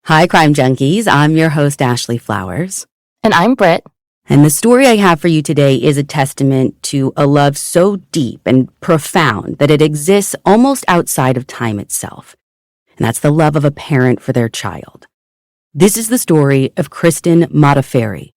Hi, Crime Junkies. I'm your host, Ashley Flowers. And I'm Britt. And the story I have for you today is a testament to a love so deep and profound that it exists almost outside of time itself. And that's the love of a parent for their child. This is the story of Kristen Modafferi.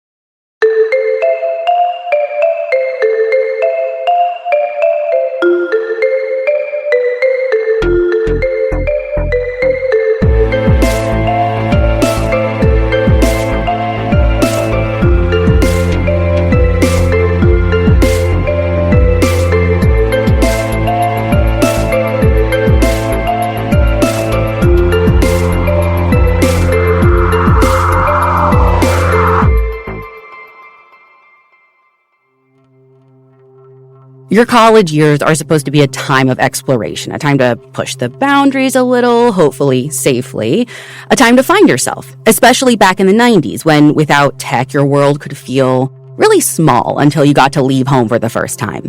Your college years are supposed to be a time of exploration, a time to push the boundaries a little, hopefully safely, a time to find yourself, especially back in the 90s when without tech, your world could feel really small until you got to leave home for the first time.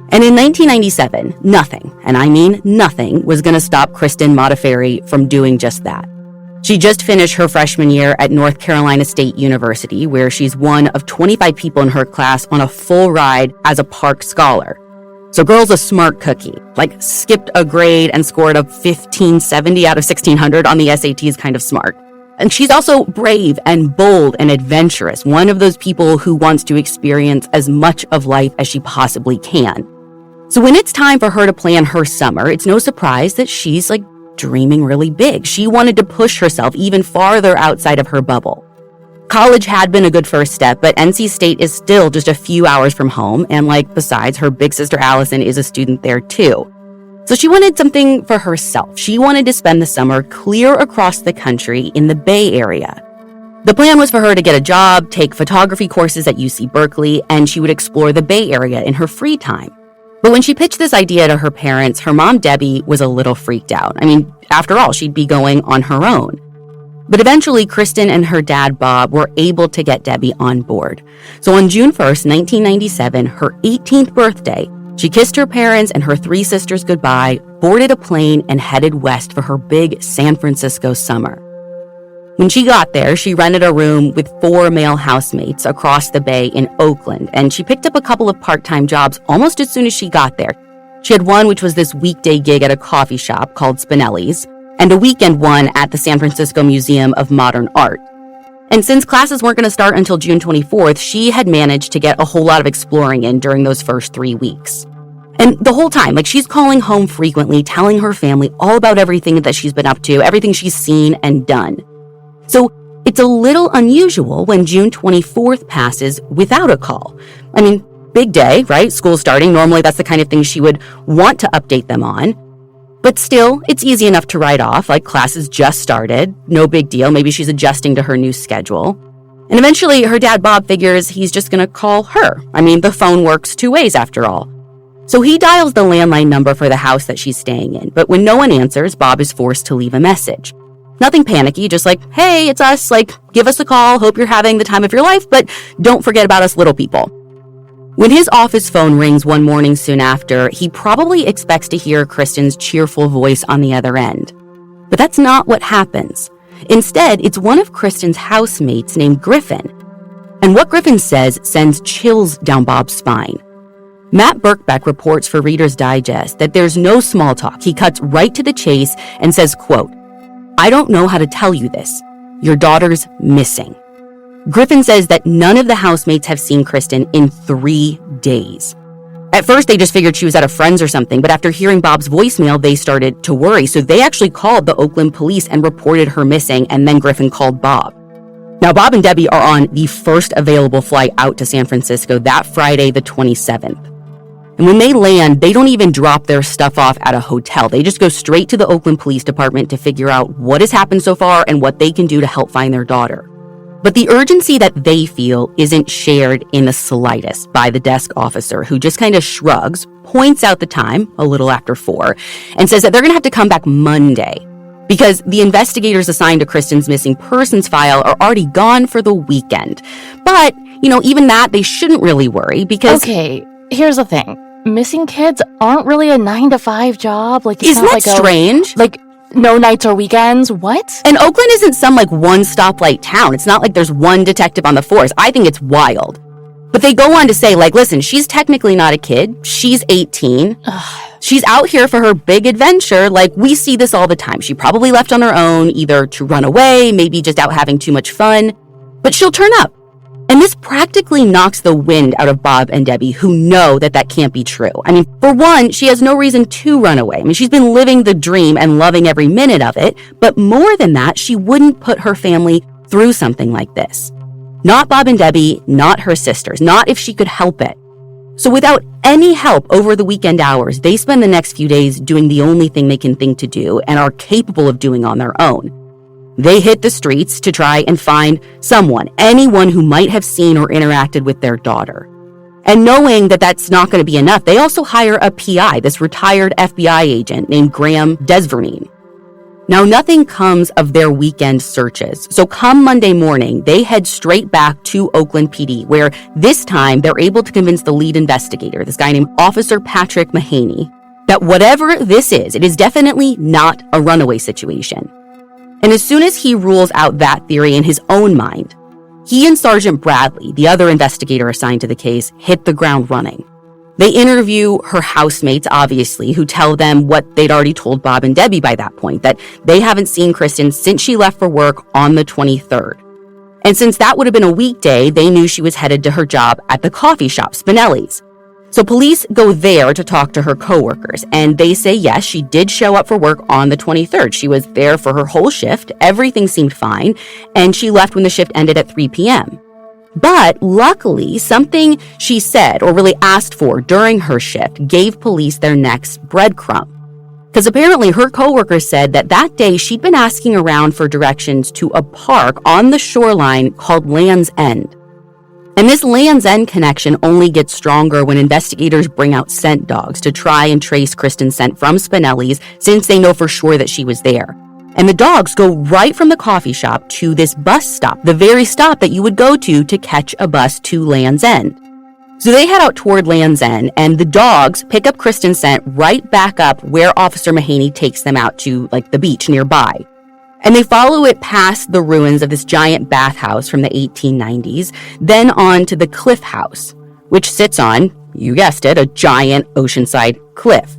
And in 1997, nothing, and I mean nothing, was going to stop Kristen Modafferi from doing just that. She just finished her freshman year at North Carolina State University, where she's one of 25 people in her class on a full ride as a Park Scholar. So girl's a smart cookie, like skipped a grade and scored a 1570 out of 1600 on the SATs kind of smart. And she's also brave and bold and adventurous, one of those people who wants to experience as much of life as she possibly can. So when it's time for her to plan her summer, it's no surprise that she's dreaming really big. She wanted to push herself even farther outside of her bubble. College had been a good first step, but NC State is still just a few hours from home, and besides, her big sister Allison is a student there too. So she wanted something for herself. She wanted to spend the summer clear across the country in the Bay Area. The plan was for her to get a job, take photography courses at UC Berkeley, and she would explore the Bay Area in her free time. But when she pitched this idea to her parents, her mom, Debbie, was a little freaked out. I mean, after all, she'd be going on her own. But eventually, Kristen and her dad, Bob, were able to get Debbie on board. So on June 1st, 1997, her 18th birthday, she kissed her parents and her three sisters goodbye, boarded a plane, and headed west for her big San Francisco summer. When she got there, she rented a room with 4 male housemates across the bay in Oakland, and she picked up a couple of part-time jobs almost as soon as she got there. She had one which was this weekday gig at a coffee shop called Spinelli's, and a weekend one at the San Francisco Museum of Modern Art. And since classes weren't going to start until June 24th, she had managed to get a whole lot of exploring in during those first 3 weeks. And the whole time, she's calling home frequently, telling her family all about everything that she's been up to, everything she's seen and done. So it's a little unusual when June 24th passes without a call. I mean, big day, right? School starting. Normally that's the kind of thing she would want to update them on. But still, it's easy enough to write off, classes just started, no big deal. Maybe she's adjusting to her new schedule. And eventually her dad, Bob, figures he's just going to call her. I mean, the phone works 2 ways after all. So he dials the landline number for the house that she's staying in. But when no one answers, Bob is forced to leave a message. Nothing panicky, just hey, it's us, give us a call, hope you're having the time of your life, but don't forget about us little people. When his office phone rings one morning soon after, he probably expects to hear Kristen's cheerful voice on the other end. But that's not what happens. Instead, it's one of Kristen's housemates named Griffin. And what Griffin says sends chills down Bob's spine. Matt Birkbeck reports for Reader's Digest that there's no small talk. He cuts right to the chase and says, quote, "I don't know how to tell you this. Your daughter's missing." Griffin says that none of the housemates have seen Kristen in 3 days. At first, they just figured she was at a friend's or something, but after hearing Bob's voicemail, they started to worry. So they actually called the Oakland police and reported her missing, and then Griffin called Bob. Now, Bob and Debbie are on the first available flight out to San Francisco that Friday, the 27th. And when they land, they don't even drop their stuff off at a hotel. They just go straight to the Oakland Police Department to figure out what has happened so far and what they can do to help find their daughter. But the urgency that they feel isn't shared in the slightest by the desk officer, who just kind of shrugs, points out the time, a little after 4, and says that they're going to have to come back Monday because the investigators assigned to Kristen's missing persons file are already gone for the weekend. But, even that, they shouldn't really worry because... Okay, here's the thing. Missing kids aren't really a 9 to 5 job. Isn't that strange? No nights or weekends? What? And Oakland isn't some one stoplight town. It's not like there's one detective on the force. I think it's wild. But they go on to say, listen, she's technically not a kid. She's 18. She's out here for her big adventure. We see this all the time. She probably left on her own, either to run away, maybe just out having too much fun. But she'll turn up. And this practically knocks the wind out of Bob and Debbie, who know that can't be true. For one, she has no reason to run away. She's been living the dream and loving every minute of it. But more than that, she wouldn't put her family through something like this. Not Bob and Debbie, not her sisters, not if she could help it. So without any help over the weekend hours, they spend the next few days doing the only thing they can think to do and are capable of doing on their own. They hit the streets to try and find anyone who might have seen or interacted with their daughter. And knowing that that's not going to be enough, they also hire a PI, this retired FBI agent named Graham Desvernine. Now, nothing comes of their weekend searches. So come Monday morning, they head straight back to Oakland PD, where this time they're able to convince the lead investigator, this guy named Officer Patrick Mahaney, that whatever this is, it is definitely not a runaway situation. And as soon as he rules out that theory in his own mind, he and Sergeant Bradley, the other investigator assigned to the case, hit the ground running. They interview her housemates, obviously, who tell them what they'd already told Bob and Debbie by that point, that they haven't seen Kristen since she left for work on the 23rd. And since that would have been a weekday, they knew she was headed to her job at the coffee shop, Spinelli's. So police go there to talk to her coworkers, and they say yes, she did show up for work on the 23rd. She was there for her whole shift, everything seemed fine, and she left when the shift ended at 3 p.m. But luckily, something she said or really asked for during her shift gave police their next breadcrumb. Because apparently her coworkers said that day she'd been asking around for directions to a park on the shoreline called Land's End. And this Land's End connection only gets stronger when investigators bring out scent dogs to try and trace Kristen's scent from Spinelli's, since they know for sure that she was there. And the dogs go right from the coffee shop to this bus stop, the very stop that you would go to catch a bus to Land's End. So they head out toward Land's End, and the dogs pick up Kristen's scent right back up where Officer Mahaney takes them out to the beach nearby. And they follow it past the ruins of this giant bathhouse from the 1890s, then on to the Cliff House, which sits on, you guessed it, a giant oceanside cliff.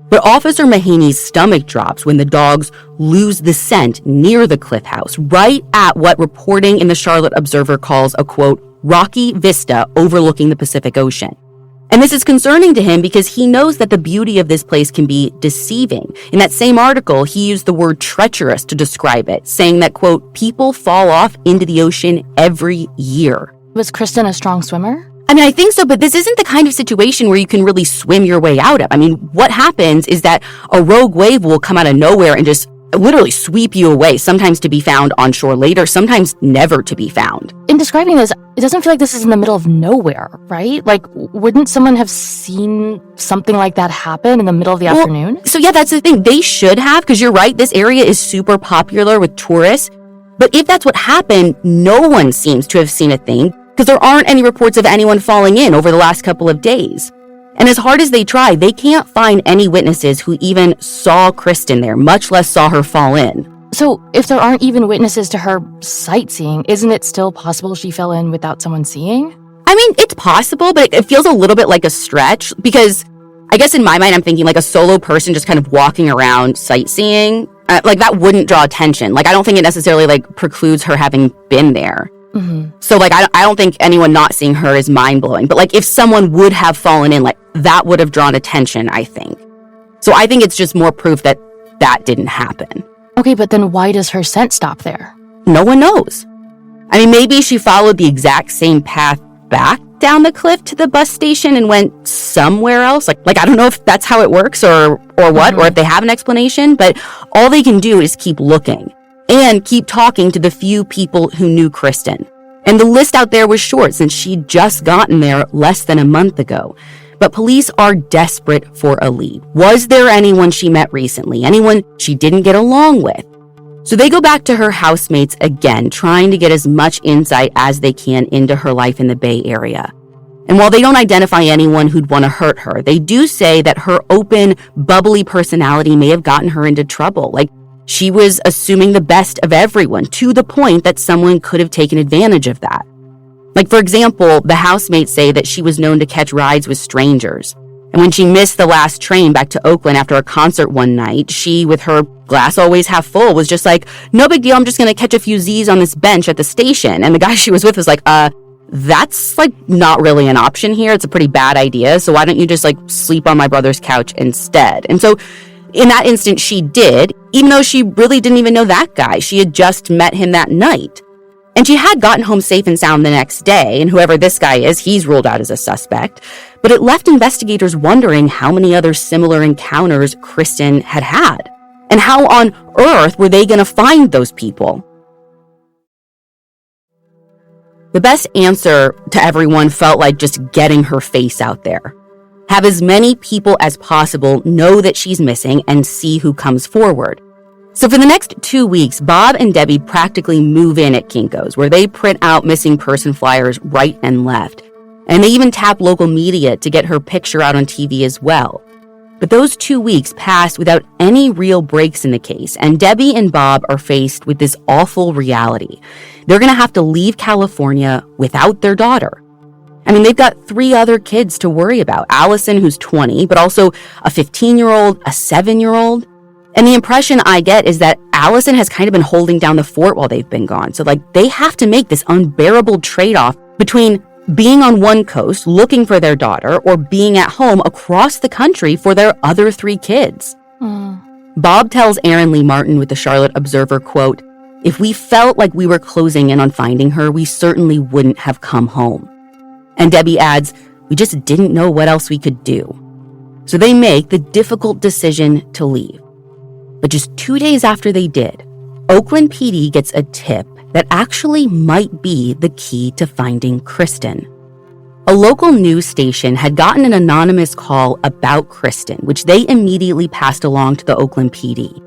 But Officer Mahaney's stomach drops when the dogs lose the scent near the Cliff House, right at what reporting in the Charlotte Observer calls a, quote, rocky vista overlooking the Pacific Ocean. And this is concerning to him because he knows that the beauty of this place can be deceiving. In that same article, he used the word treacherous to describe it, saying that, quote, people fall off into the ocean every year. Was Kristen a strong swimmer? I think so, but this isn't the kind of situation where you can really swim your way out of. What happens is that a rogue wave will come out of nowhere and just literally sweep you away, sometimes to be found on shore later, sometimes never to be found. In describing this, it doesn't feel like this is in the middle of nowhere, right? Wouldn't someone have seen something like that happen in the middle of the afternoon? So yeah, that's the thing. They should have, because you're right, this area is super popular with tourists. But if that's what happened, no one seems to have seen a thing, because there aren't any reports of anyone falling in over the last couple of days. And as hard as they try, they can't find any witnesses who even saw Kristen there, much less saw her fall in. So if there aren't even witnesses to her sightseeing, isn't it still possible she fell in without someone seeing? It's possible, but it feels a little bit like a stretch, because I guess in my mind, I'm thinking a solo person just kind of walking around sightseeing, that wouldn't draw attention. I don't think it necessarily precludes her having been there. Mm-hmm. So I don't think anyone not seeing her is mind-blowing. But if someone would have fallen in, that would have drawn attention, I think. So I think it's just more proof that didn't happen. Okay, but then why does her scent stop there? No one knows. Maybe she followed the exact same path back down the cliff to the bus station and went somewhere else. I don't know if that's how it works or what, Mm-hmm. or if they have an explanation, but all they can do is keep looking and keep talking to the few people who knew Kristen. And the list out there was short since she'd just gotten there less than a month ago. But police are desperate for a lead. Was there anyone she met recently? Anyone she didn't get along with? So they go back to her housemates again, trying to get as much insight as they can into her life in the Bay Area. And while they don't identify anyone who'd want to hurt her, they do say that her open, bubbly personality may have gotten her into trouble. She was assuming the best of everyone to the point that someone could have taken advantage of that. Like, for example, the housemates say that she was known to catch rides with strangers. And when she missed the last train back to Oakland after a concert one night, she, with her glass always half full, was just like, no big deal, I'm just going to catch a few Z's on this bench at the station. And the guy she was with was like, that's like not really an option here. It's a pretty bad idea. So why don't you just like sleep on my brother's couch instead? And so in that instance, she did, even though she really didn't even know that guy. She had just met him that night. And she had gotten home safe and sound the next day, and whoever this guy is, he's ruled out as a suspect. But it left investigators wondering how many other similar encounters Kristen had had. And how on earth were they going to find those people? The best answer to everyone felt like just getting her face out there. Have as many people as possible know that she's missing and see who comes forward. So for the next 2 weeks, Bob and Debbie practically move in at Kinko's, where they print out missing person flyers right and left. And they even tap local media to get her picture out on TV as well. But those 2 weeks passed without any real breaks in the case, and Debbie and Bob are faced with this awful reality. They're going to have to leave California without their daughter. I mean, they've got 3 other kids to worry about. Allison, who's 20, but also a 15-year-old, a 7-year-old. And the impression I get is that Allison has kind of been holding down the fort while they've been gone. So like they have to make this unbearable trade-off between being on one coast looking for their daughter or being at home across the country for their other 3 kids. Bob tells Erin Lee Martin with the Charlotte Observer, quote, "If we felt like we were closing in on finding her, we certainly wouldn't have come home." And Debbie adds, "We just didn't know what else we could do." So they make the difficult decision to leave. But just 2 days after they did, Oakland PD gets a tip that actually might be the key to finding Kristen. A local news station had gotten an anonymous call about Kristen, which they immediately passed along to the Oakland PD.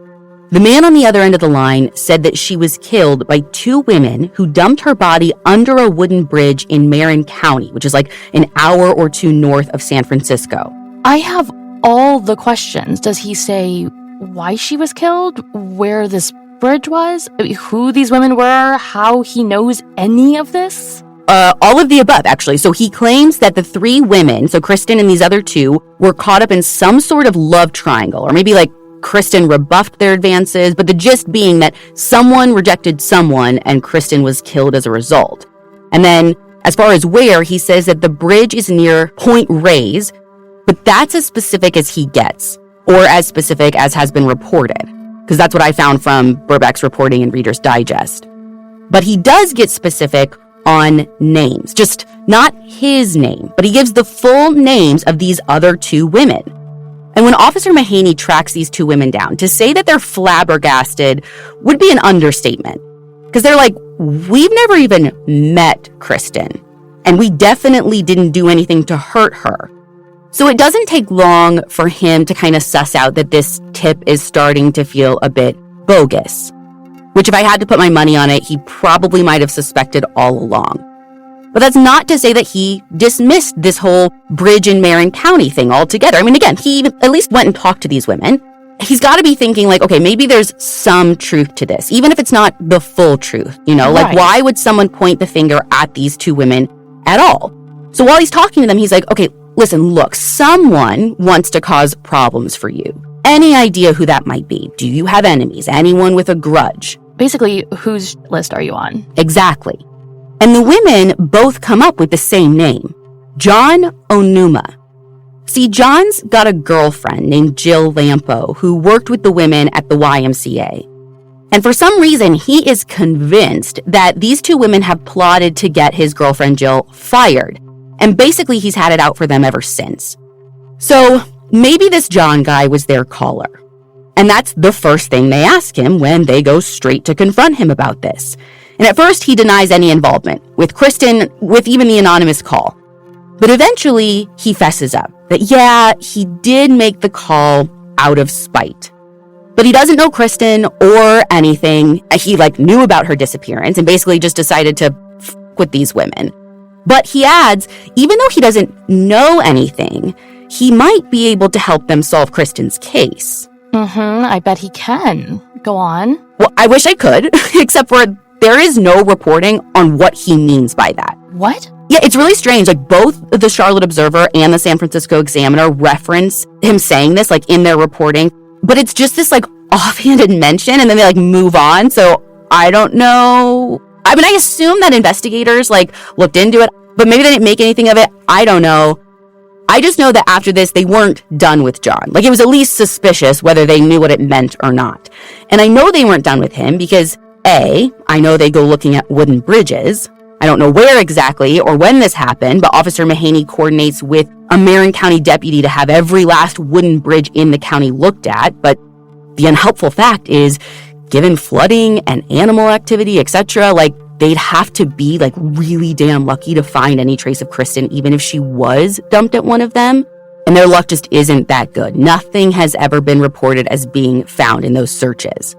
The man on the other end of the line said that she was killed by 2 women who dumped her body under a wooden bridge in Marin County, which is like an hour or 2 north of San Francisco. I have all the questions. Does he say why she was killed, where this bridge was, who these women were, how he knows any of this? All of the above, actually. So he claims that the 3 women, so Kristen and these other 2, were caught up in some sort of love triangle, or maybe like Kristen rebuffed their advances, but the gist being that someone rejected someone and Kristen was killed as a result. And then, as far as where, he says that the bridge is near Point Reyes, but that's as specific as he gets. Or as specific as has been reported, because that's what I found from Burbeck's reporting in Reader's Digest. But he does get specific on names, just not his name, but he gives the full names of these other 2 women. And when Officer Mahaney tracks these 2 women down, to say that they're flabbergasted would be an understatement. Because they're like, we've never even met Kristen, and we definitely didn't do anything to hurt her. So it doesn't take long for him to kind of suss out that this tip is starting to feel a bit bogus. Which, if I had to put my money on it, he probably might have suspected all along. But that's not to say that he dismissed this whole bridge in Marin County thing altogether. I mean, again, he at least went and talked to these women. He's got to be thinking like, okay, maybe there's some truth to this, even if it's not the full truth, you know? Like, why would someone point the finger at these 2 women at all? So while he's talking to them, he's like, okay, listen, look, someone wants to cause problems for you. Any idea who that might be? Do you have enemies? Anyone with a grudge? Basically, whose list are you on? Exactly. And the women both come up with the same name, John Onuma. See, John's got a girlfriend named Jill Lampo who worked with the women at the YMCA. And for some reason, he is convinced that these 2 women have plotted to get his girlfriend Jill fired. And basically, he's had it out for them ever since. So maybe this John guy was their caller. And that's the first thing they ask him when they go straight to confront him about this. And at first, he denies any involvement with Kristen, with even the anonymous call. But eventually, he fesses up that, yeah, he did make the call out of spite. But he doesn't know Kristen or anything. He knew about her disappearance and basically just decided to f with these women. But he adds, even though he doesn't know anything, he might be able to help them solve Kristen's case. I bet he can. Go on. Well, I wish I could, except for there is no reporting on what he means by that. What? Yeah, it's really strange. Like, both the Charlotte Observer and the San Francisco Examiner reference him saying this, like, in their reporting. But it's just this, like, offhanded mention, and then they, like, move on. So I don't know. I mean, I assume that investigators, like, looked into it, but maybe they didn't make anything of it. I don't know. I just know that after this, they weren't done with John. Like, it was at least suspicious whether they knew what it meant or not. And I know they weren't done with him because, A, I know they go looking at wooden bridges. I don't know where exactly or when this happened, but Officer Mahaney coordinates with a Marin County deputy to have every last wooden bridge in the county looked at. But the unhelpful fact is, given flooding and animal activity, etc., like, they'd have to be, like, really damn lucky to find any trace of Kristen, even if she was dumped at one of them. And their luck just isn't that good. Nothing has ever been reported as being found in those searches.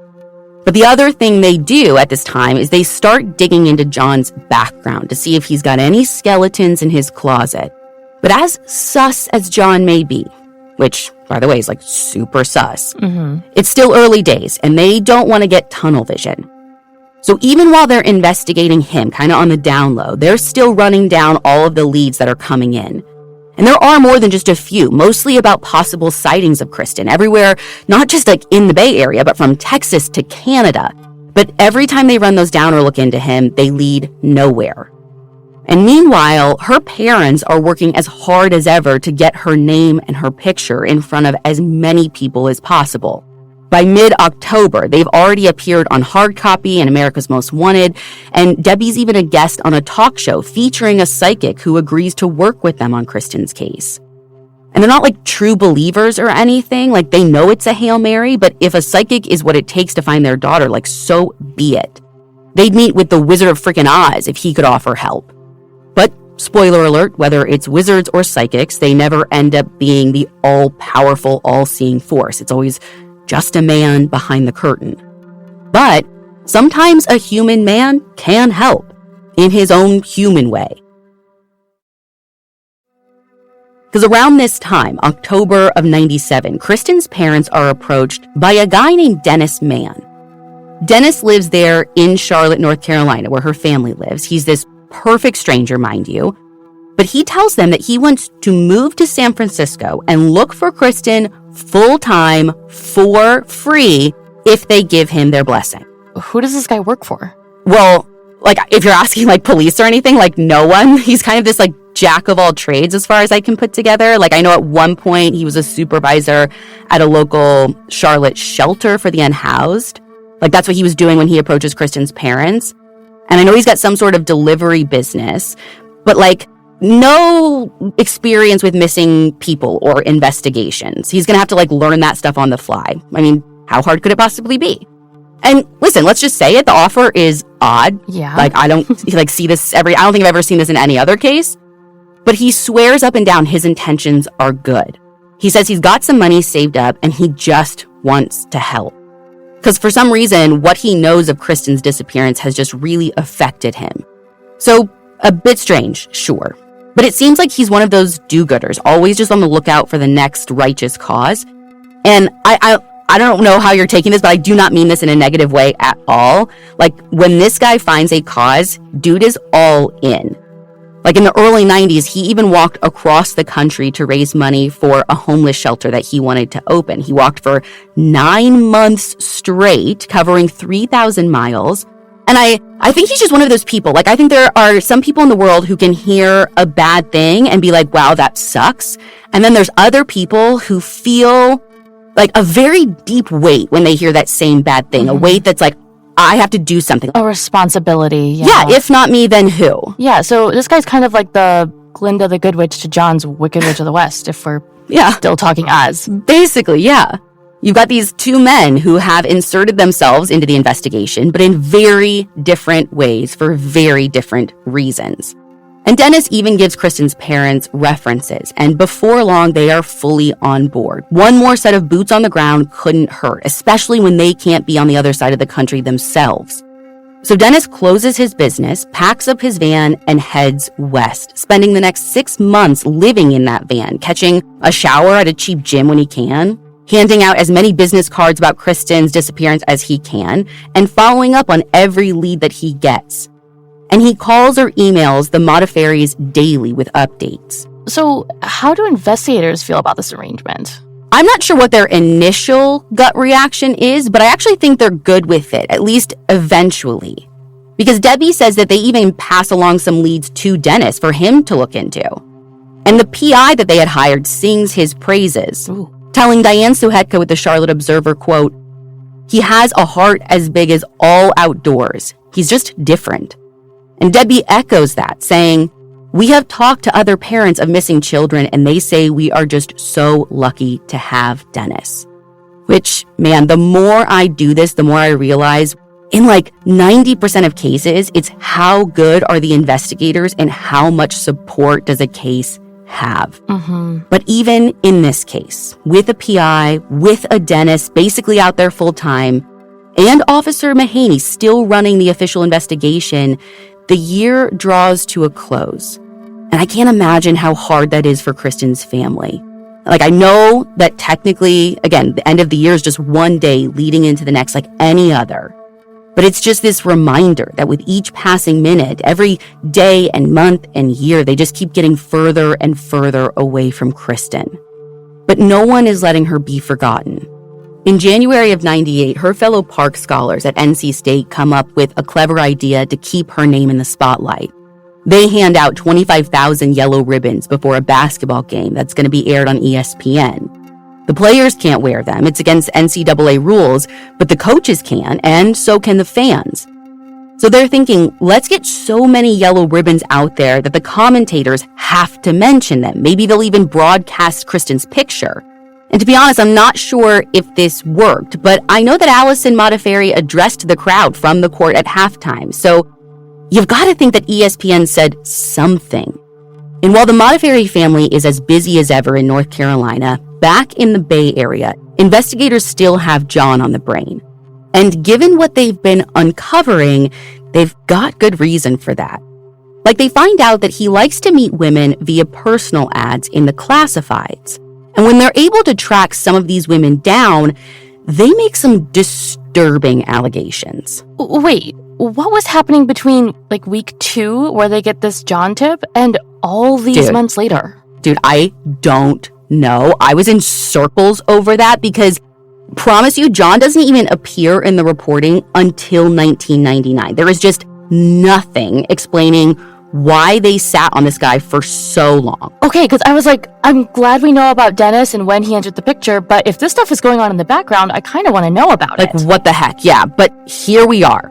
But the other thing they do at this time is they start digging into John's background to see if he's got any skeletons in his closet. But as sus as John may be, which, by the way, is, like, super sus, it's still early days, and they don't want to get tunnel vision. So even while they're investigating him, kind of on the down low, they're still running down all of the leads that are coming in. And there are more than just a few, mostly about possible sightings of Kristen everywhere, not just, like, in the Bay Area, but from Texas to Canada. But every time they run those down or look into him, they lead nowhere. And meanwhile, her parents are working as hard as ever to get her name and her picture in front of as many people as possible. By mid-October, they've already appeared on Hard Copy and America's Most Wanted, and Debbie's even a guest on a talk show featuring a psychic who agrees to work with them on Kristen's case. And they're not, like, true believers or anything, like, they know it's a Hail Mary, but if a psychic is what it takes to find their daughter, like, so be it. They'd meet with the Wizard of Frickin' Oz if he could offer help. But, spoiler alert, whether it's wizards or psychics, they never end up being the all-powerful, all-seeing force. It's always just a man behind the curtain. But sometimes a human man can help in his own human way. Because around this time, October of 97, Kristen's parents are approached by a guy named Dennis Mann. Dennis lives there in Charlotte, North Carolina, where her family lives. He's this perfect stranger, mind you. But he tells them that he wants to move to San Francisco and look for Kristen full-time for free if they give him their blessing. Who does this guy work for? Well, like, if you're asking, like, police or anything, like, no one. He's kind of this, like, jack of all trades as far as I can put together. Like, I know at one point he was a supervisor at a local Charlotte shelter for the unhoused. Like, that's what he was doing when he approaches Kristen's parents. And I know he's got some sort of delivery business, but, like, no experience with missing people or investigations. He's going to have to, like, learn that stuff on the fly. I mean, how hard could it possibly be? And listen, let's just say it. The offer is odd. Yeah. Like, I don't see this I don't think I've ever seen this in any other case. But he swears up and down his intentions are good. He says he's got some money saved up and he just wants to help. Because for some reason, what he knows of Kristen's disappearance has just really affected him. So, a bit strange, sure. But it seems like he's one of those do-gooders, always just on the lookout for the next righteous cause. And I don't know how you're taking this, but I do not mean this in a negative way at all. Like, when this guy finds a cause, dude is all in. Like, in the early 90s, he even walked across the country to raise money for a homeless shelter that he wanted to open. He walked for 9 months straight, covering 3,000 miles. And I think he's just one of those people. Like, I think there are some people in the world who can hear a bad thing and be like, wow, that sucks. And then there's other people who feel like a very deep weight when they hear that same bad thing, a weight that's like, I have to do something. A responsibility. Yeah, if not me, then who? Yeah, so this guy's kind of like the Glinda the Good Witch to John's Wicked Witch of the West, if we're still talking Oz. Basically, yeah. You've got these two men who have inserted themselves into the investigation, but in very different ways for very different reasons. And Dennis even gives Kristen's parents references, and before long, they are fully on board. One more set of boots on the ground couldn't hurt, especially when they can't be on the other side of the country themselves. So Dennis closes his business, packs up his van, and heads west, spending the next 6 months living in that van, catching a shower at a cheap gym when he can. handing out as many business cards about Kristen's disappearance as he can, and following up on every lead that he gets. And he calls or emails the Modafferis daily with updates. So, how do investigators feel about this arrangement? I'm not sure what their initial gut reaction is, but I actually think they're good with it, at least eventually. Because Debbie says that they even pass along some leads to Dennis for him to look into. And the PI that they had hired sings his praises, telling Diane Suhetka with the Charlotte Observer, quote, "He has a heart as big as all outdoors. He's just different." And Debbie echoes that, saying, "We have talked to other parents of missing children, and they say we are just so lucky to have Dennis." Which, man, the more I do this, the more I realize in like 90% of cases, it's how good are the investigators and how much support does a case have. But even in this case, with a PI, with a Dennis basically out there full time, and Officer Mahaney still running the official investigation, the year draws to a close. And I can't imagine how hard that is for Kristen's family. Like, I know that technically, again, the end of the year is just one day leading into the next like any other. But it's just this reminder that with each passing minute, every day and month and year, they just keep getting further and further away from Kristen. But no one is letting her be forgotten. In January of '98, her fellow Park scholars at NC State come up with a clever idea to keep her name in the spotlight. They hand out 25,000 yellow ribbons before a basketball game that's going to be aired on ESPN. The players can't wear them. It's against NCAA rules, but the coaches can, and so can the fans. So they're thinking, let's get so many yellow ribbons out there that the commentators have to mention them. Maybe they'll even broadcast Kristen's picture. And to be honest, I'm not sure if this worked, but I know that Allison Modafferi addressed the crowd from the court at halftime. So you've got to think that ESPN said something. And while the Modafferi family is as busy as ever in North Carolina, back in the Bay Area, investigators still have John on the brain. And given what they've been uncovering, they've got good reason for that. Like, they find out that he likes to meet women via personal ads in the classifieds. And when they're able to track some of these women down, they make some disturbing allegations. Wait, what was happening between like week 2 where they get this John tip and all these months later? Dude, I don't know. I was in circles over that because, promise you, John doesn't even appear in the reporting until 1999. There is just nothing explaining why they sat on this guy for so long. Okay, because I was like, I'm glad we know about Dennis and when he entered the picture, but if this stuff is going on in the background, I kind of want to know about it. Like, what the heck? Yeah, but here we are.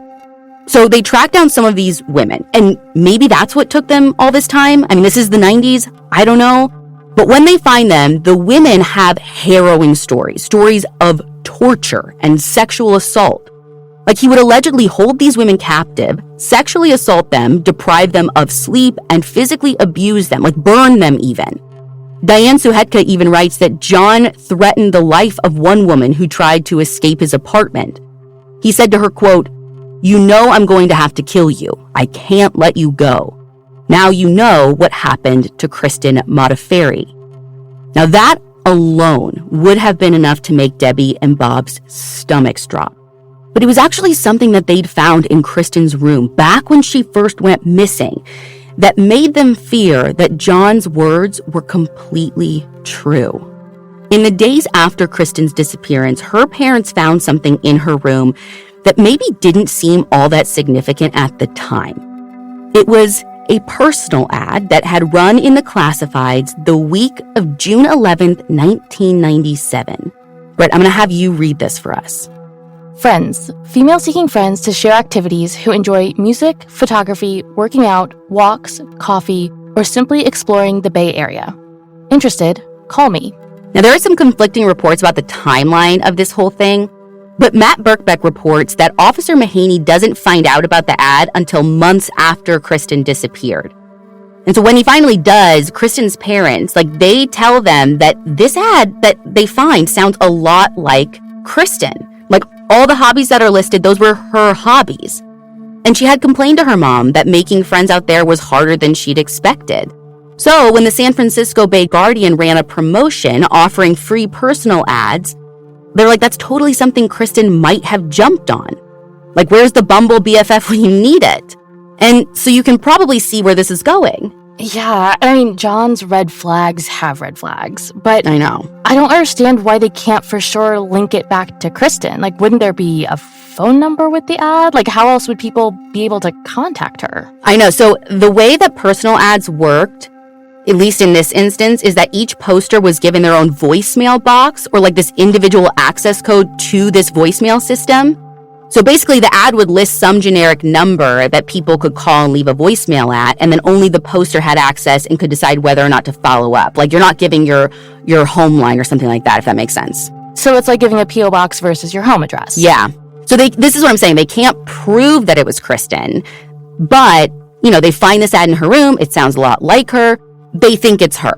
So they track down some of these women, and maybe that's what took them all this time. I mean, this is the 90s. I don't know. But when they find them, the women have harrowing stories of torture and sexual assault. Like, he would allegedly hold these women captive, sexually assault them, deprive them of sleep, and physically abuse them, like burn them even. Diane Suhetka even writes that John threatened the life of one woman who tried to escape his apartment. He said to her, quote, "You know I'm going to have to kill you. I can't let you go. Now you know what happened to Kristen Modafferi." Now that alone would have been enough to make Debbie and Bob's stomachs drop. But it was actually something that they'd found in Kristen's room back when she first went missing that made them fear that John's words were completely true. In the days after Kristen's disappearance, her parents found something in her room that maybe didn't seem all that significant at the time. It was a personal ad that had run in the classifieds the week of June 11th, 1997. Brett, I'm going to have you read this for us. Friends, female seeking friends to share activities who enjoy music, photography, working out, walks, coffee, or simply exploring the Bay Area. Interested? Call me. Now, there are some conflicting reports about the timeline of this whole thing, but Matt Birkbeck reports that Officer Mahaney doesn't find out about the ad until months after Kristen disappeared. And so when he finally does, Kristen's parents, they tell them that this ad that they find sounds a lot like Kristen. Like, all the hobbies that are listed, those were her hobbies. And she had complained to her mom that making friends out there was harder than she'd expected. So when the San Francisco Bay Guardian ran a promotion offering free personal ads, They're like, that's totally something Kristen might have jumped on. Like, where's the Bumble BFF when you need it? And so you can probably see where this is going. Yeah, I mean, John's red flags have red flags, but I know. I don't understand why they can't for sure link it back to Kristen. Like, wouldn't there be a phone number with the ad? Like, how else would people be able to contact her? I know. So the way that personal ads worked, at least in this instance, is that each poster was given their own voicemail box or like this individual access code to this voicemail system. So basically the ad would list some generic number that people could call and leave a voicemail at, and then only the poster had access and could decide whether or not to follow up. Like, you're not giving your home line or something like that, if that makes sense. So it's like giving a P.O. box versus your home address. Yeah. So this is what I'm saying. They can't prove that it was Kristen, but, they find this ad in her room. It sounds a lot like her. They think it's her.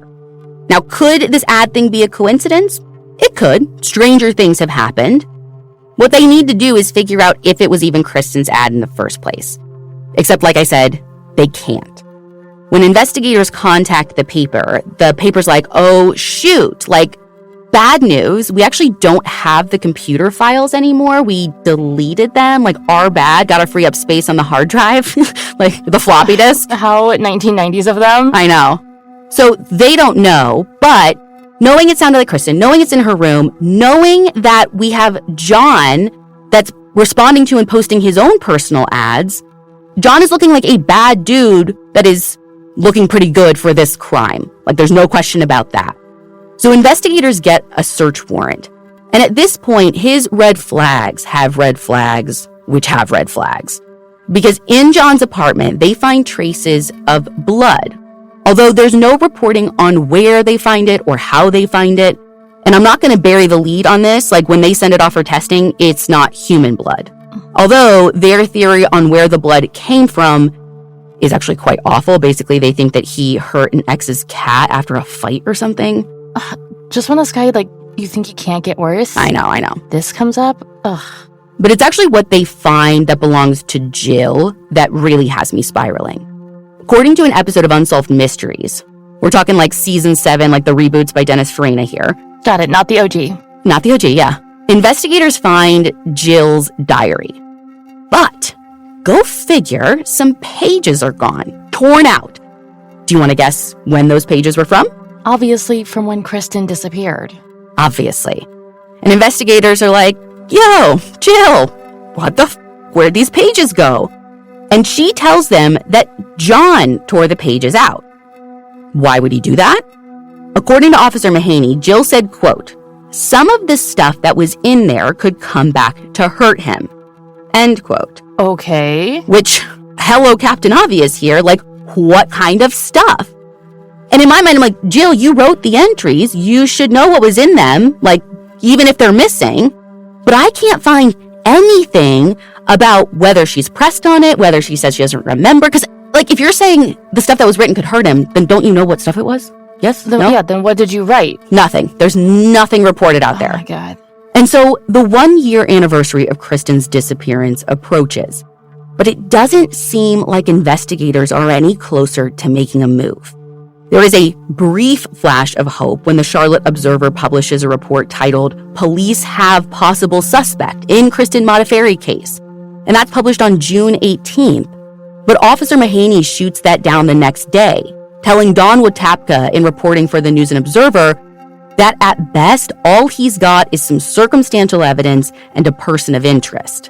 Now, could this ad thing be a coincidence? It could. Stranger things have happened. What they need to do is figure out if it was even Kristen's ad in the first place. Except, like I said, they can't. When investigators contact the paper's like, oh, shoot, like, bad news. We actually don't have the computer files anymore. We deleted them, like, our bad, gotta free up space on the hard drive, like the floppy disk. How 1990s of them. I know. So they don't know, but knowing it sounded like Kristen, knowing it's in her room, knowing that we have John that's responding to and posting his own personal ads, John is looking like a bad dude that is looking pretty good for this crime. Like, there's no question about that. So investigators get a search warrant. And at this point, his red flags have red flags, which have red flags. Because in John's apartment, they find traces of blood. Although there's no reporting on where they find it or how they find it. And I'm not going to bury the lead on this. Like, when they send it off for testing, it's not human blood. Although their theory on where the blood came from is actually quite awful. Basically, they think that he hurt an ex's cat after a fight or something. Just when this guy, like, you think he can't get worse? I know. This comes up? Ugh. But it's actually what they find that belongs to Jill that really has me spiraling. According to an episode of Unsolved Mysteries, we're talking like season 7, like the reboots by Dennis Farina here. Got it, not the OG. Not the OG, yeah. Investigators find Jill's diary. But, go figure, some pages are gone, torn out. Do you want to guess when those pages were from? Obviously from when Kristen disappeared. Obviously. And investigators are like, yo, Jill, what the where'd these pages go? And she tells them that John tore the pages out. Why would he do that? According to Officer Mahaney, Jill said, quote, some of the stuff that was in there could come back to hurt him. End quote. Okay. Which, hello, Captain Obvious here, like, what kind of stuff? And in my mind, I'm like, Jill, you wrote the entries. You should know what was in them, like, even if they're missing. But I can't find anything about whether she's pressed on it, whether she says she doesn't remember. Because, like, if you're saying the stuff that was written could hurt him, then don't you know what stuff it was? Yes? No? Yeah, then what did you write? Nothing. There's nothing reported out there. Oh, my God. And so the 1-year anniversary of Kristen's disappearance approaches. But it doesn't seem like investigators are any closer to making a move. There is a brief flash of hope when the Charlotte Observer publishes a report titled, Police Have Possible Suspect in Kristen Modafferi Case. And that's published on June 18th. But Officer Mahaney shoots that down the next day, telling Don Watapka in reporting for the News and Observer that at best, all he's got is some circumstantial evidence and a person of interest.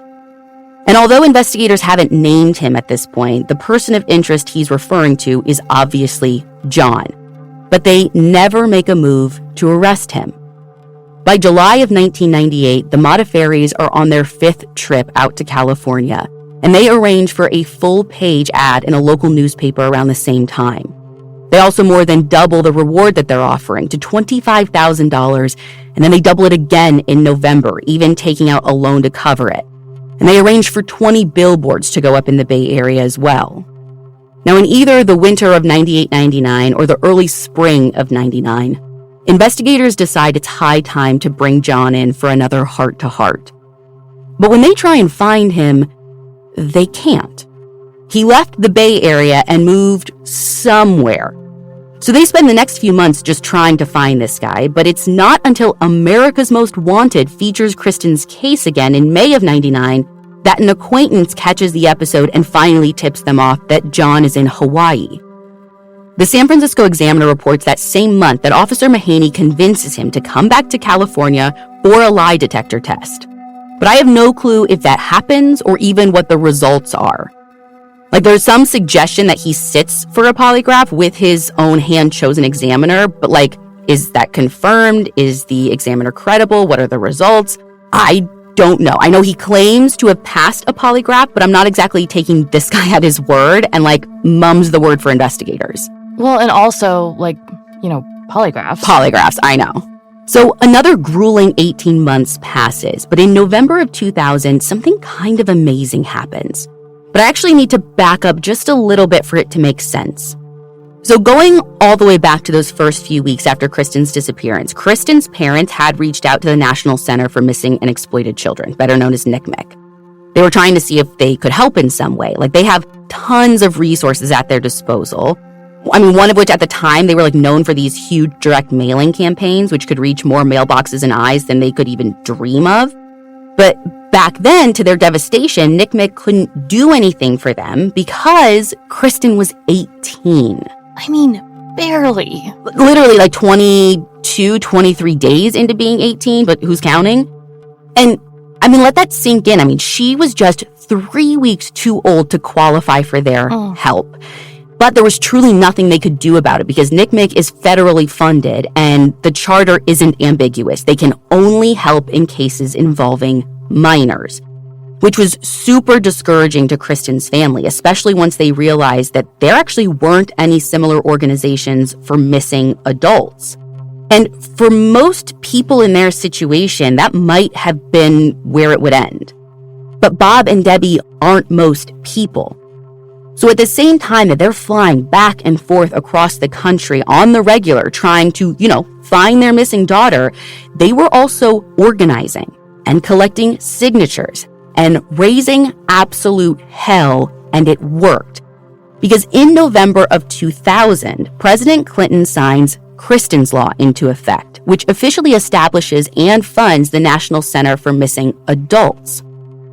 And although investigators haven't named him at this point, the person of interest he's referring to is obviously John. But they never make a move to arrest him. By July of 1998, the Modafferis are on their 5th trip out to California, and they arrange for a full-page ad in a local newspaper around the same time. They also more than double the reward that they're offering to $25,000, and then they double it again in November, even taking out a loan to cover it. And they arrange for 20 billboards to go up in the Bay Area as well. Now, in either the winter of 98-99 or the early spring of 99, investigators decide it's high time to bring John in for another heart-to-heart. But when they try and find him, they can't. He left the Bay Area and moved somewhere So they spend the next few months just trying to find this guy, but it's not until America's Most Wanted features Kristen's case again in May of '99 that an acquaintance catches the episode and finally tips them off that John is in Hawaii. The San Francisco Examiner reports that same month that Officer Mahaney convinces him to come back to California for a lie detector test. But I have no clue if that happens or even what the results are. Like, there's some suggestion that he sits for a polygraph with his own hand-chosen examiner, but like, is that confirmed? Is the examiner credible? What are the results? I don't know. I know he claims to have passed a polygraph, but I'm not exactly taking this guy at his word and like mum's the word for investigators. Well, and also, like, polygraphs. Polygraphs, I know. So another grueling 18 months passes, but in November of 2000, something kind of amazing happens. But I actually need to back up just a little bit for it to make sense. So going all the way back to those first few weeks after Kristen's disappearance, Kristen's parents had reached out to the National Center for Missing and Exploited Children, better known as NCMEC. They were trying to see if they could help in some way. Like, they have tons of resources at their disposal. I mean, one of which at the time, they were like known for these huge direct mailing campaigns, which could reach more mailboxes and eyes than they could even dream of. But back then, to their devastation, NCMEC couldn't do anything for them because Kristen was 18. I mean, barely. Literally like 22, 23 days into being 18, but who's counting? And I mean, let that sink in. I mean, she was just 3 weeks too old to qualify for their help. But there was truly nothing they could do about it because NCMEC is federally funded and the charter isn't ambiguous. They can only help in cases involving minors, which was super discouraging to Kristen's family, especially once they realized that there actually weren't any similar organizations for missing adults. And for most people in their situation, that might have been where it would end. But Bob and Debbie aren't most people. So at the same time that they're flying back and forth across the country on the regular, trying to, find their missing daughter, they were also organizing and collecting signatures and raising absolute hell, and it worked. Because in November of 2000, President Clinton signs Kristen's Law into effect, which officially establishes and funds the National Center for Missing Adults.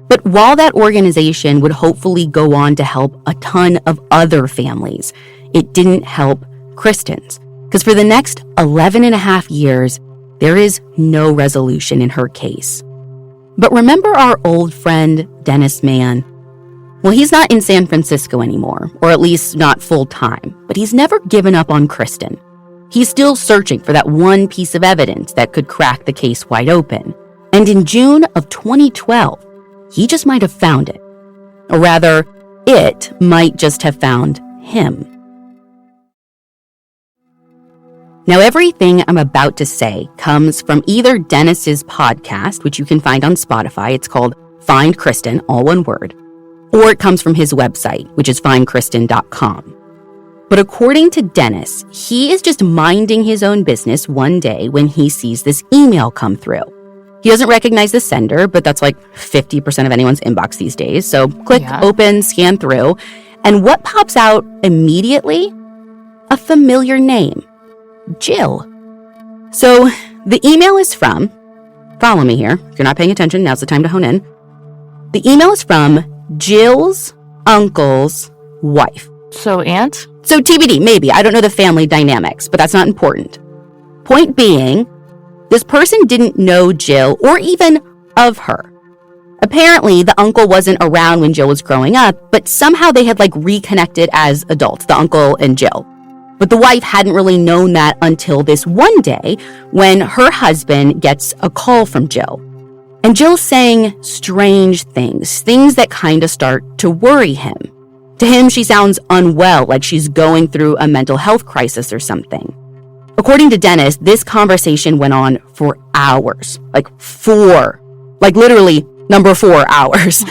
But while that organization would hopefully go on to help a ton of other families, it didn't help Kristen's. Because for the next 11 and a half years, there is no resolution in her case. But remember our old friend, Dennis Mann? Well, he's not in San Francisco anymore, or at least not full time, but he's never given up on Kristen. He's still searching for that one piece of evidence that could crack the case wide open. And in June of 2012, he just might have found it. Or rather, it might just have found him. Now, everything I'm about to say comes from either Dennis's podcast, which you can find on Spotify. It's called Find Kristen, all one word. Or it comes from his website, which is findkristen.com. But according to Dennis, he is just minding his own business one day when he sees this email come through. He doesn't recognize the sender, but that's like 50% of anyone's inbox these days. So click, open, scan through. And what pops out immediately? A familiar name. Jill. So the email is from, follow me here. If you're not paying attention, now's the time to hone in. The email is from Jill's uncle's wife. So aunt? So TBD, maybe. I don't know the family dynamics, but that's not important. Point being, this person didn't know Jill or even of her. Apparently, the uncle wasn't around when Jill was growing up, but somehow they had reconnected as adults, the uncle and Jill. But the wife hadn't really known that until this one day when her husband gets a call from Jill. And Jill's saying strange things that kind of start to worry him. To him, she sounds unwell, like she's going through a mental health crisis or something. According to Dennis, this conversation went on for hours, literally number 4 hours.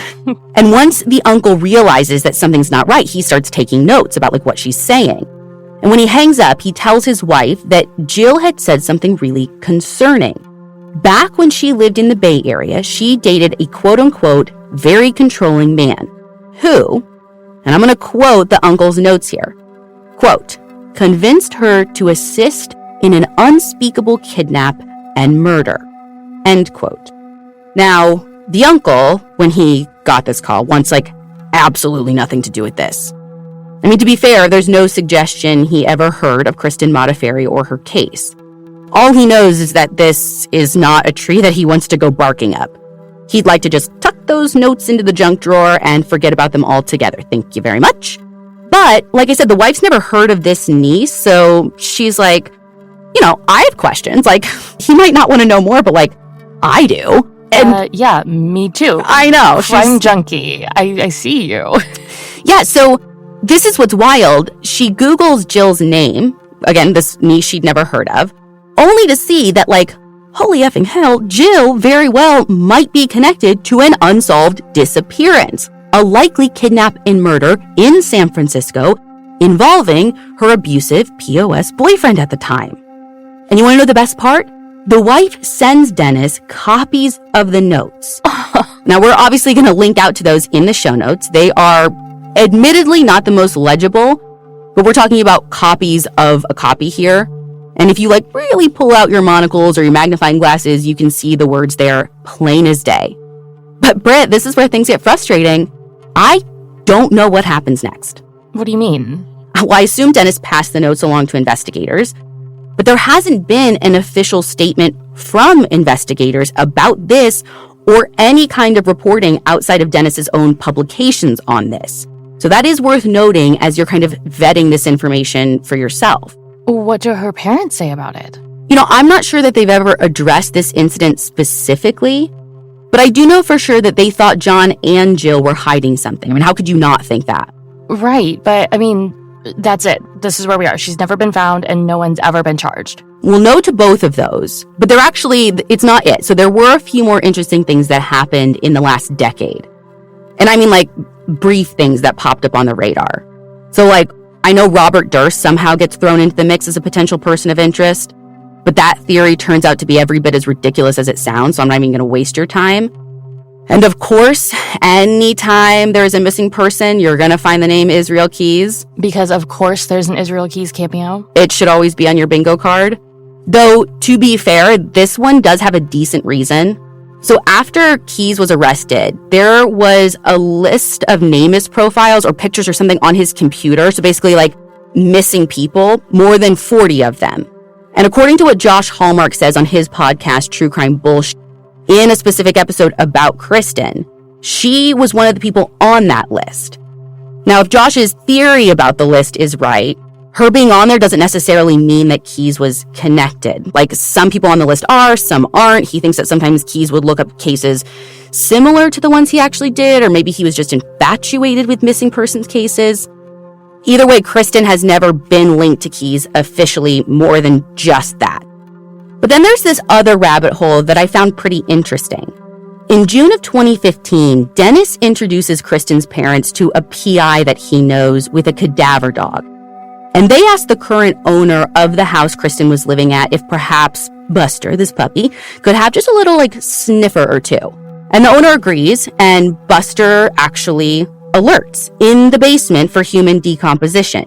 And once the uncle realizes that something's not right, he starts taking notes about what she's saying. And when he hangs up, he tells his wife that Jill had said something really concerning. Back when she lived in the Bay Area, she dated a quote-unquote very controlling man who, and I'm going to quote the uncle's notes here, quote, convinced her to assist in an unspeakable kidnap and murder, end quote. Now, the uncle, when he got this call, wants absolutely nothing to do with this. I mean, to be fair, there's no suggestion he ever heard of Kristen Modafferi or her case. All he knows is that this is not a tree that he wants to go barking up. He'd like to just tuck those notes into the junk drawer and forget about them altogether. Thank you very much. But, like I said, the wife's never heard of this niece, so she's like, I have questions. He might not want to know more, but, I do. And yeah, me too. I know. Crime junkie. I see you. Yeah, so this is what's wild. She Googles Jill's name, again, this niece she'd never heard of, only to see that, holy effing hell, Jill very well might be connected to an unsolved disappearance, a likely kidnap and murder in San Francisco involving her abusive POS boyfriend at the time. And you want to know the best part? The wife sends Dennis copies of the notes. Now, we're obviously going to link out to those in the show notes. They are admittedly not the most legible, but we're talking about copies of a copy here. And if you really pull out your monocles or your magnifying glasses, you can see the words there plain as day. But Britt, this is where things get frustrating. I don't know what happens next. What do you mean? Well, I assume Dennis passed the notes along to investigators, but there hasn't been an official statement from investigators about this or any kind of reporting outside of Dennis's own publications on this. So that is worth noting as you're kind of vetting this information for yourself. What do her parents say about it? I'm not sure that they've ever addressed this incident specifically, but I do know for sure that they thought John and Jill were hiding something. I mean, how could you not think that? Right, but that's it. This is where we are. She's never been found and no one's ever been charged. Well, no to both of those, but it's not it. So there were a few more interesting things that happened in the last decade. And I mean brief things that popped up on the radar. So I know Robert Durst somehow gets thrown into the mix as a potential person of interest, but that theory turns out to be every bit as ridiculous as it sounds, so I'm not even going to waste your time. And of course, anytime there's a missing person, you're going to find the name Israel Keys. Because of course there's an Israel Keys cameo. It should always be on your bingo card. Though, to be fair, this one does have a decent reason. So after Keys was arrested, there was a list of NamUs profiles or pictures or something on his computer. So basically missing people, more than 40 of them. And according to what Josh Hallmark says on his podcast, True Crime Bullshit, in a specific episode about Kristen, she was one of the people on that list. Now, if Josh's theory about the list is right, her being on there doesn't necessarily mean that Keys was connected. Some people on the list are, some aren't. He thinks that sometimes Keys would look up cases similar to the ones he actually did, or maybe he was just infatuated with missing persons cases. Either way, Kristen has never been linked to Keys officially more than just that. But then there's this other rabbit hole that I found pretty interesting. In June of 2015, Dennis introduces Kristen's parents to a PI that he knows with a cadaver dog. And they asked the current owner of the house Kristen was living at if perhaps Buster, this puppy, could have just a little sniffer or two. And the owner agrees, and Buster actually alerts in the basement for human decomposition,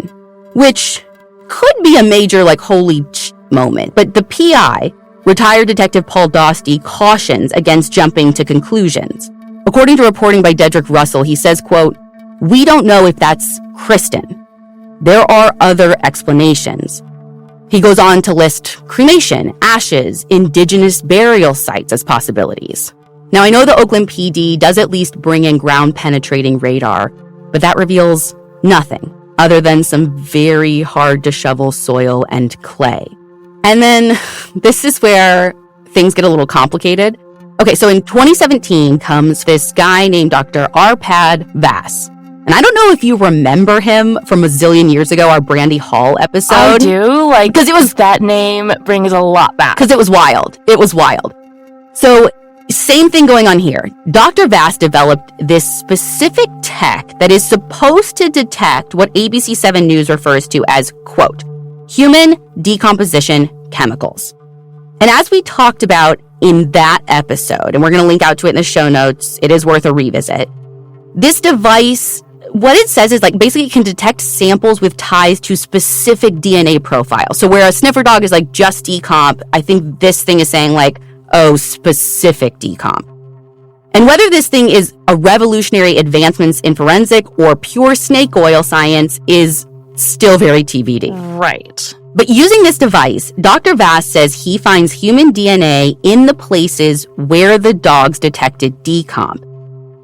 which could be a major holy moment. But the PI, retired Detective Paul Dosty, cautions against jumping to conclusions. According to reporting by Dedrick Russell, he says, quote, "We don't know if that's Kristen. There are other explanations." He goes on to list cremation, ashes, indigenous burial sites as possibilities. Now, I know the Oakland PD does at least bring in ground-penetrating radar, but that reveals nothing other than some very hard-to-shovel soil and clay. And then this is where things get a little complicated. Okay, so in 2017 comes this guy named Dr. Arpad Vass. And I don't know if you remember him from a zillion years ago, our Brandy Hall episode. I do, because that name brings a lot back. Because it was wild. It was wild. So, same thing going on here. Dr. Vass developed this specific tech that is supposed to detect what ABC 7 News refers to as, quote, human decomposition chemicals. And as we talked about in that episode, and we're going to link out to it in the show notes, it is worth a revisit. This device what it says is like basically it can detect samples with ties to specific DNA profiles. So where a sniffer dog is like just decomp, I think this thing is saying like, oh, specific decomp. And whether this thing is a revolutionary advancements in forensic or pure snake oil science is still very TBD. Right. But using this device, Dr. Vass says he finds human DNA in the places where the dogs detected decomp.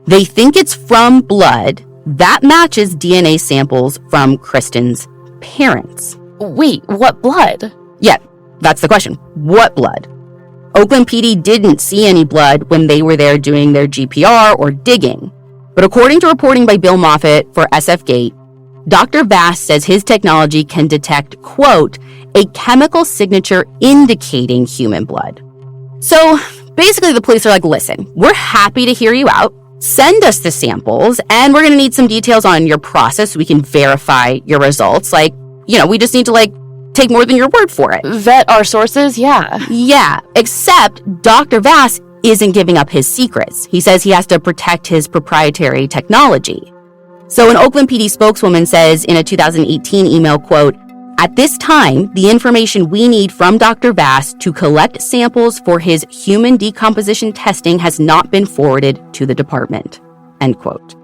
They think it's from blood that matches DNA samples from Kristen's parents. Wait, what blood? Yeah, that's the question. What blood? Oakland PD didn't see any blood when they were there doing their GPR or digging. But according to reporting by Bill Moffat for SF Gate, Dr. Vass says his technology can detect, quote, a chemical signature indicating human blood. So basically the police are like, listen, we're happy to hear you out. Send us the samples, and we're going to need some details on your process so we can verify your results. Like, we just need to, take more than your word for it. Vet our sources, yeah. Yeah, except Dr. Vass isn't giving up his secrets. He says he has to protect his proprietary technology. So an Oakland PD spokeswoman says in a 2018 email, quote, at this time, the information we need from Dr. Vass to collect samples for his human decomposition testing has not been forwarded to the department, end quote.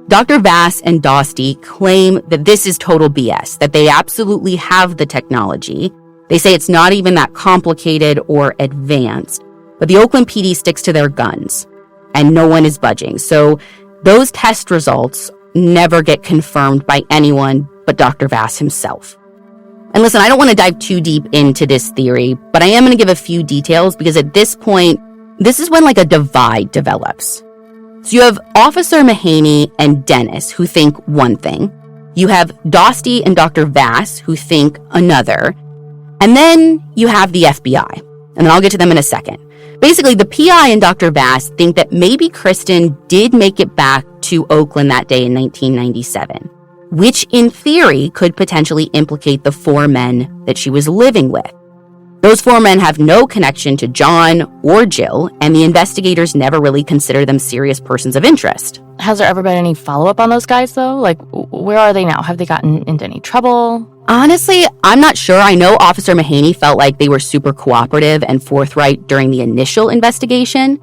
Dr. Vass and Dosty claim that this is total BS, that they absolutely have the technology. They say it's not even that complicated or advanced, but the Oakland PD sticks to their guns, and no one is budging. So those test results never get confirmed by anyone but Dr. Vass himself. And listen, I don't want to dive too deep into this theory, but I am going to give a few details because at this point, this is when a divide develops. So you have Officer Mahaney and Dennis who think one thing. You have Dosty and Dr. Vass who think another. And then you have the FBI. And then I'll get to them in a second. Basically, the PI and Dr. Vass think that maybe Kristen did make it back to Oakland that day in 1997. Which in theory could potentially implicate the 4 men that she was living with. Those 4 men have no connection to John or Jill, and the investigators never really consider them serious persons of interest. Has there ever been any follow-up on those guys, though? Where are they now? Have they gotten into any trouble? Honestly, I'm not sure. I know Officer Mahaney felt like they were super cooperative and forthright during the initial investigation.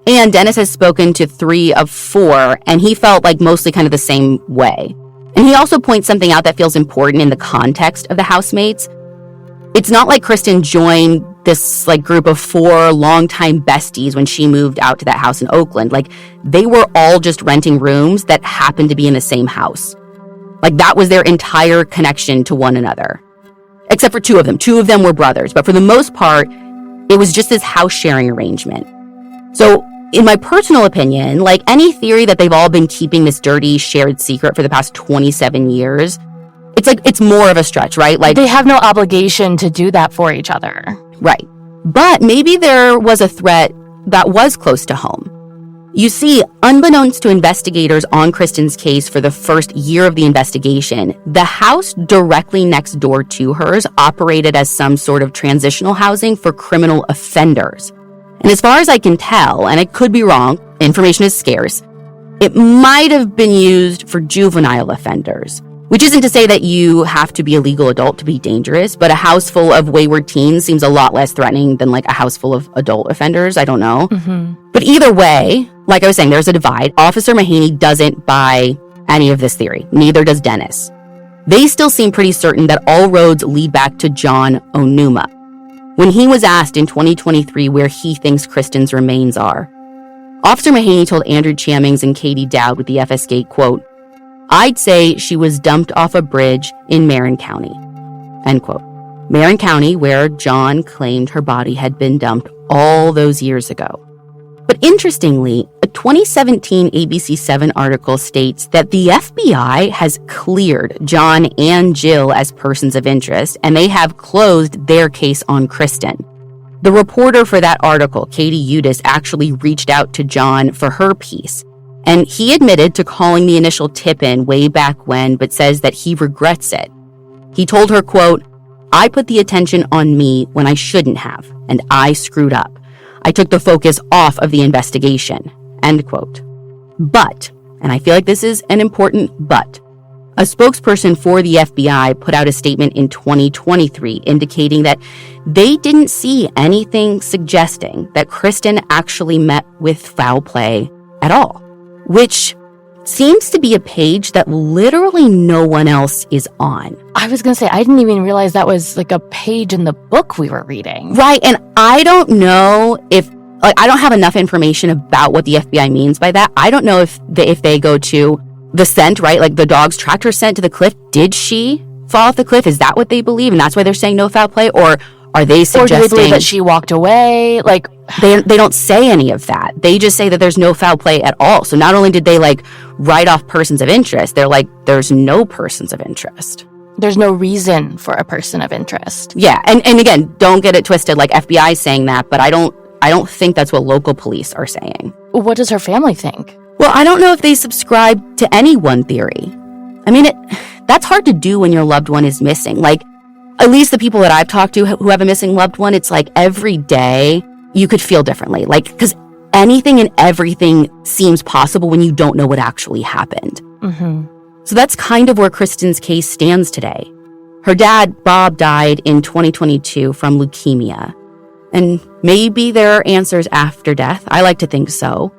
And Dennis has spoken to 3 of 4, and he felt like mostly kind of the same way. And he also points something out that feels important in the context of the housemates. It's not like Kristen joined this group of 4 longtime besties when she moved out to that house in Oakland. They were all just renting rooms that happened to be in the same house. That was their entire connection to one another. Except for 2 of them. 2 of them were brothers. But for the most part, it was just this house sharing arrangement. So in my personal opinion, any theory that they've all been keeping this dirty shared secret for the past 27 years, it's more of a stretch, right? They have no obligation to do that for each other. Right. But maybe there was a threat that was close to home. You see, unbeknownst to investigators on Kristen's case for the first year of the investigation, the house directly next door to hers operated as some sort of transitional housing for criminal offenders. And as far as I can tell, and I could be wrong, information is scarce, it might have been used for juvenile offenders. Which isn't to say that you have to be a legal adult to be dangerous, but a house full of wayward teens seems a lot less threatening than a house full of adult offenders. I don't know. Mm-hmm. But either way, like I was saying, there's a divide. Officer Mahaney doesn't buy any of this theory. Neither does Dennis. They still seem pretty certain that all roads lead back to John Onuma. When he was asked in 2023 where he thinks Kristen's remains are, Officer Mahaney told Andrew Chamings and Katie Dowd with the FS Gate, quote, I'd say she was dumped off a bridge in Marin County, end quote. Marin County, where John claimed her body had been dumped all those years ago. But interestingly, a 2017 ABC7 article states that the FBI has cleared John and Jill as persons of interest, and they have closed their case on Kristen. The reporter for that article, Katie Udis, actually reached out to John for her piece. And he admitted to calling the initial tip-in way back when, but says that he regrets it. He told her, quote, I put the attention on me when I shouldn't have, and I screwed up. I took the focus off of the investigation, end quote. But And I feel like this is an important but. A spokesperson for the FBI put out a statement in 2023 indicating that they didn't see anything suggesting that Kristen actually met with foul play at all, which seems to be a page that literally no one else is on. I was going to say, I didn't even realize that was like a page in the book we were reading. Right, and I don't know if, I don't have enough information about what the FBI means by that. I don't know if they go to the scent, right? Like the dog's tracked her scent to the cliff. Did she fall off the cliff? Is that what they believe? And that's why they're saying no foul play? Or are they suggesting... Or do they believe that she walked away? Like... They don't say any of that. They just say that there's no foul play at all. So not only did they write off persons of interest, they're like, there's no persons of interest. There's no reason for a person of interest. Yeah. And again, don't get it twisted. Like FBI saying that, but I don't think that's what local police are saying. What does her family think? Well, I don't know if they subscribe to any one theory. I mean, that's hard to do when your loved one is missing. Like, at least the people that I've talked to who have a missing loved one, it's like every day you could feel differently. Like, because anything and everything seems possible when you don't know what actually happened. Mm-hmm. So that's kind of where Kristen's case stands today. Her dad, Bob, died in 2022 from leukemia. And maybe there are answers after death. I like to think so.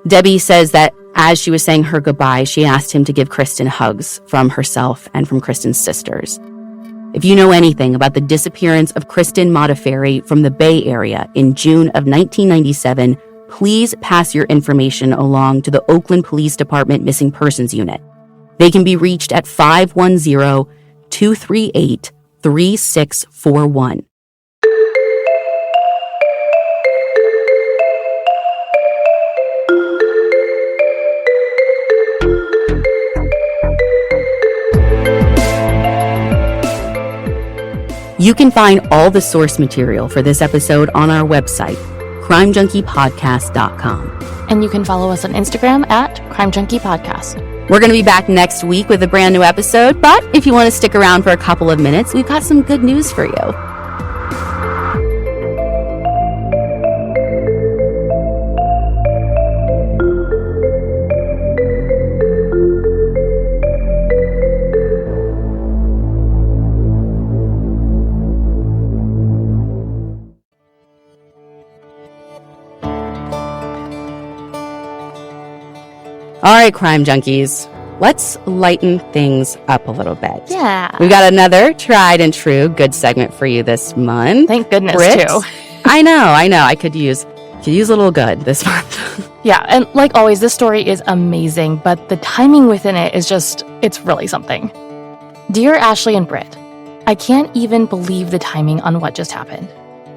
Debbie says that as she was saying her goodbye, she asked him to give Kristen hugs from herself and from Kristen's sisters. If you know anything about the disappearance of Kristen Modafferi from the Bay Area in June of 1997, please pass your information along to the Oakland Police Department Missing Persons Unit. They can be reached at 510-238-3641. You can find all the source material for this episode on our website, crimejunkiepodcast.com. And you can follow us on Instagram at Crime Junkie Podcast. We're going to be back next week with a brand new episode, but if you want to stick around for a couple of minutes, we've got some good news for you. All right, crime junkies, let's lighten things up a little bit. Yeah. We've got another tried and true good segment for you this month. Thank goodness, Brit. too. I know. I could use a little good this month. Yeah, and like always, this story is amazing, but the timing within it is it's really something. Dear Ashley and Britt, I can't even believe the timing on what just happened.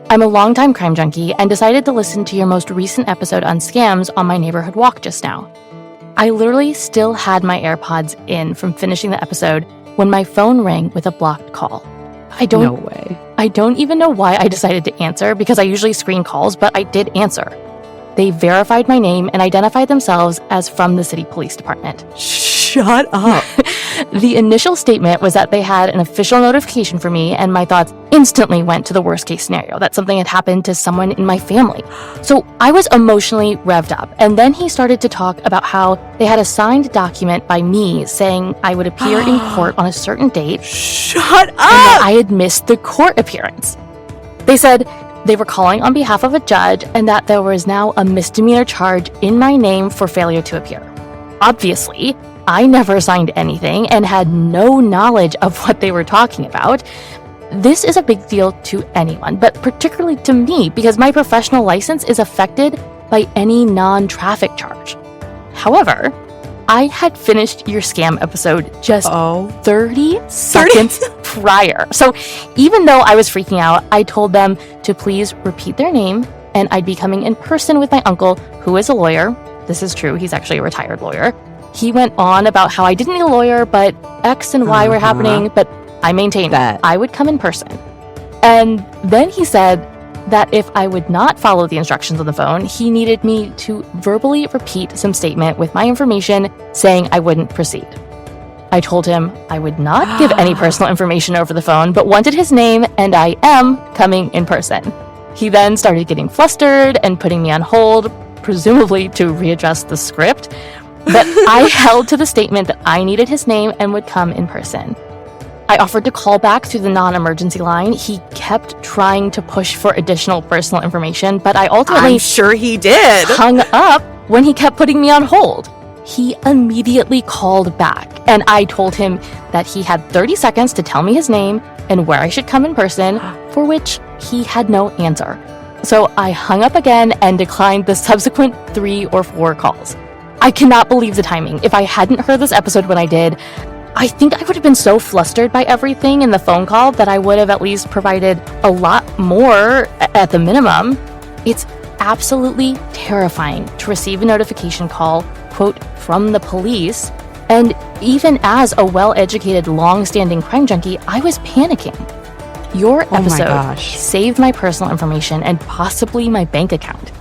I'm a longtime crime junkie and decided to listen to your most recent episode on scams on my neighborhood walk just now. I literally still had my AirPods in from finishing the episode when my phone rang with a blocked call. No way. I don't even know why I decided to answer because I usually screen calls, but I did answer. They verified my name and identified themselves as from the city police department. Shut up. The initial statement was that they had an official notification for me, and my thoughts instantly went to the worst case scenario, that something had happened to someone in my family. So I was emotionally revved up, and then he started to talk about how they had a signed document by me saying I would appear in court on a certain date. Shut up! And that I had missed the court appearance. They said they were calling on behalf of a judge and that there was now a misdemeanor charge in my name for failure to appear. Obviously, I never signed anything and had no knowledge of what they were talking about. This is a big deal to anyone, but particularly to me because my professional license is affected by any non-traffic charge. However, I had finished your scam episode just 30 seconds prior. So even though I was freaking out, I told them to please repeat their name and I'd be coming in person with my uncle, who is a lawyer. This is true. He's actually a retired lawyer. He went on about how I didn't need a lawyer, but X and Y were happening, but I maintained that I would come in person. And then he said that if I would not follow the instructions on the phone, he needed me to verbally repeat some statement with my information saying I wouldn't proceed. I told him I would not give any personal information over the phone, but wanted his name, and I am coming in person. He then started getting flustered and putting me on hold, presumably to readjust the script. But I held to the statement that I needed his name and would come in person. I offered to call back through the non-emergency line. He kept trying to push for additional personal information, but I ultimately I'm sure he did. hung up when he kept putting me on hold. He immediately called back, and I told him that he had 30 seconds to tell me his name and where I should come in person, for which he had no answer. So I hung up again and declined the subsequent 3 or 4 calls. I cannot believe the timing. If I hadn't heard this episode when I did, I think I would have been so flustered by everything in the phone call that I would have at least provided a lot more at the minimum. It's absolutely terrifying to receive a notification call, quote, from the police. And even as a well-educated, long-standing crime junkie, I was panicking. Your episode saved my personal information and possibly my bank account.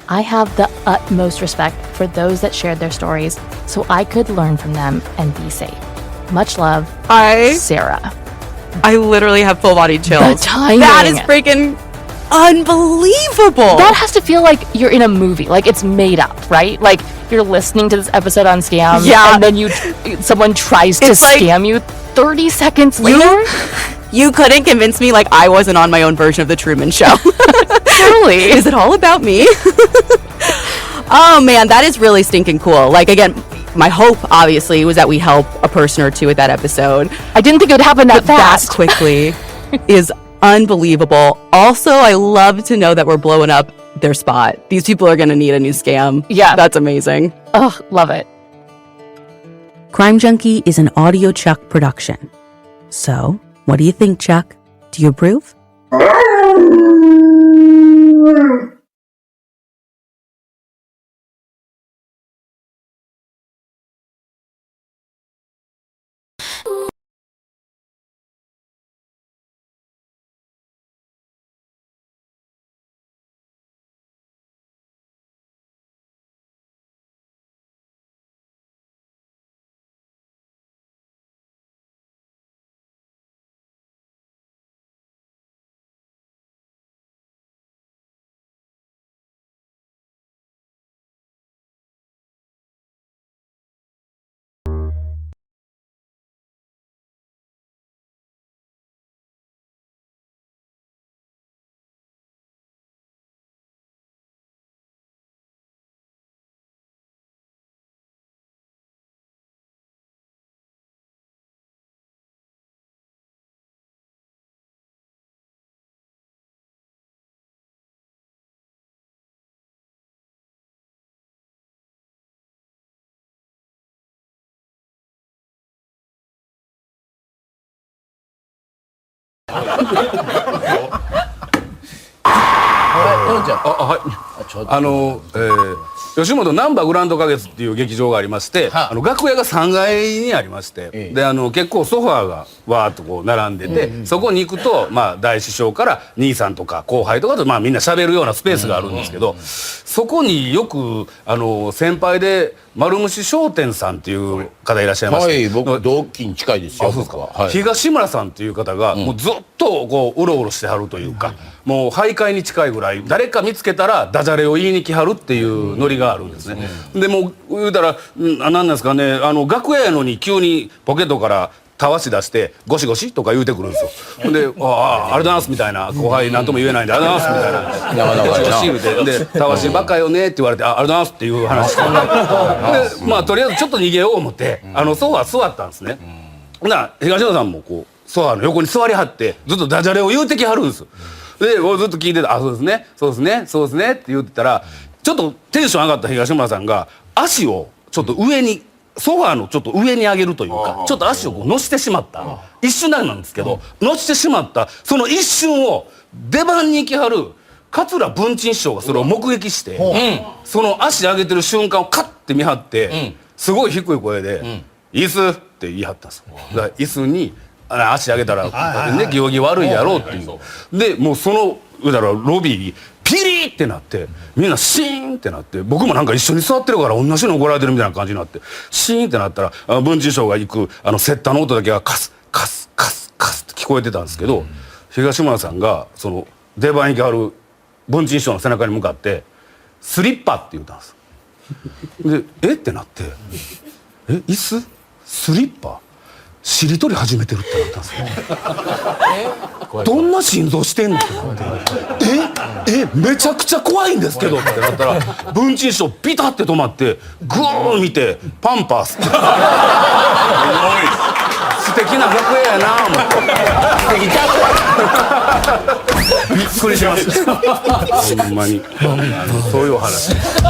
I have the utmost respect for those that shared their stories so I could learn from them and be safe. Much love, Sarah. I literally have full body chills. The timing. That is freaking unbelievable. That has to feel like you're in a movie, like it's made up, right? Like you're listening to this episode on Scam, and then someone tries to scam you 30 seconds later. You couldn't convince me like I wasn't on my own version of the Truman Show. Totally. Is it all about me? Oh man, that is really stinking cool. Like again, my hope obviously was that we help a person or two with that episode. I didn't think it would happen that fast. That quickly is unbelievable. Also, I love to know that we're blowing up their spot. These people are going to need a new scam. Yeah. That's amazing. Oh, love it. Crime Junkie is an Audio Chuck production. So, what do you think, Chuck? Do you approve?吉本なんばグランド花月っていう劇場がありまして、楽屋が3階にありまして、で結構ソファーがわーっとこう並んでて、そこに行くと大師匠から兄さんとか後輩とかとみんな喋るようなスペースがあるんですけど、そこによく先輩で丸虫商店さんっていう方いらっしゃいまして、はい、僕同期に近いですよ。東村さんっていう方がもうずっとこううろうろしてはるというか、もう徘徊に近いぐらい誰か見つけたらダジャレを言いに来はるっていうノリがあるんですね。でもう言うたら何なんですかね、楽屋やのに急にポケットからたわし出してゴシゴシとか言うてくるんですよ。で「ありがとうございます」みたいな、後輩なんとも言えないんで「ありがとうございます」みたいなゴシゴシ言うて、で「たわしばっかよね」って言われて「ありがとうございます」っていう話で、とりあえずちょっと逃げよう思ってソファー座ったんですね。東野さんもこうソファーの横に座りはってずっとダジャレを言うてきはるんです。でずっと聞いてて「あ、そうですねそうですねそうですね」って言ってたら、ちょっとテンション上がった東村さんが足をちょっと上に、ソファーのちょっと上に上げるというか、ちょっと足をこう乗せてしまった、一瞬なんですけど乗せてしまったその一瞬を出番に行きはる桂文珍師匠がそれを目撃して、その足上げてる瞬間をカッて見張って、すごい低い声で「椅子」って言い張ったんですよ。だから椅子に足上げたらね、行儀悪いやろうっていう。でもうそのロビーにピリーってなって、みんなシーンってなって、僕もなんか一緒に座ってるから同じの怒られてるみたいな感じになって、シーンってなったら文珍師匠が行くセッターの音だけがカスカスカスカスって聞こえてたんですけど、東村さんがその出番に来はる文珍師匠の背中に向かって「スリッパ」って言ったんです。でってなって、椅子スリッパしりとり始めてるってなったんですよ。どんな心臓してんのってなってめちゃくちゃ怖いんですけどってなったら文鎮師匠ピタって止まってグー見てパンパースって素敵な楽屋やなぁ思って素敵ちゃうびっくりしましたほんまにそういうお話です。